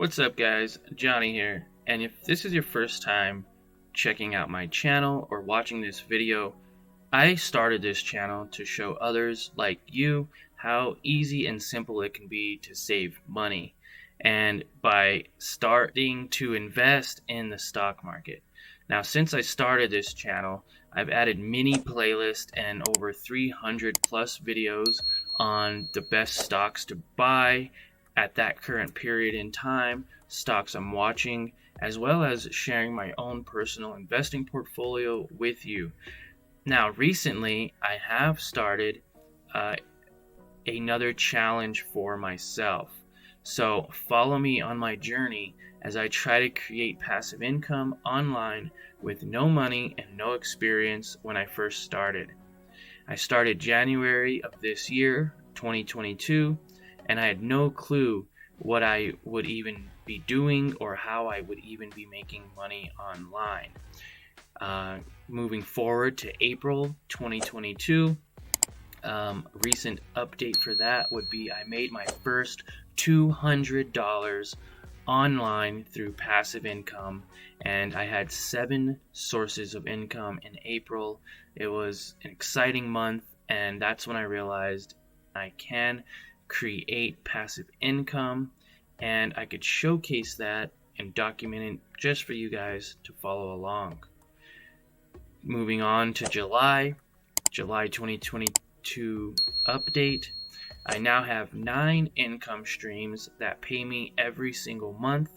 What's up guys, Johnny here, and if this is your first time checking out my channel or watching this video, I started this channel to show others like you how easy and simple it can be to save money, and by starting to invest in the stock market. Now since I started this channel, I've added mini playlists and over 300 plus videos on the best stocks to buy at that current period in time, stocks I'm watching, as well as sharing my own personal investing portfolio with you. Now, recently, I have started another challenge for myself. So, follow me on my journey as I try to create passive income online with no money and no experience when I first started. I started January of this year, 2022, and I had no clue what I would even be doing or how I would even be making money online. Moving forward to April 2022, recent update for that would be I made my first $200 online through passive income, and I had 7 sources of income in April. It was an exciting month, and that's when I realized I can create passive income, and I could showcase that and document it just for you guys to follow along. Moving on to July 2022 update. I now have 9 income streams that pay me every single month,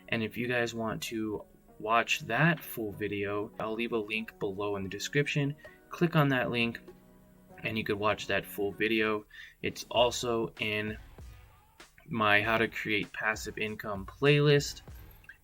and if you guys want to watch that full video, I'll leave a link below in the description. Click on that link and you could watch that full video. It's also in my how to create passive income playlist,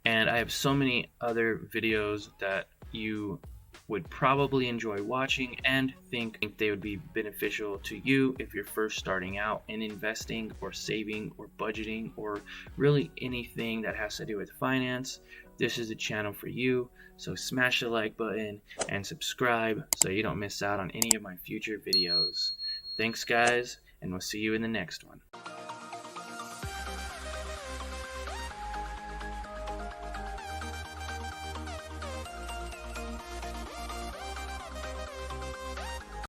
and I have so many other videos that you would probably enjoy watching and think they would be beneficial to you if you're first starting out in investing or saving or budgeting or really anything that has to do with finance. This is the channel for you, so smash the like button and subscribe so you don't miss out on any of my future videos. Thanks guys, and we'll see you in the next one.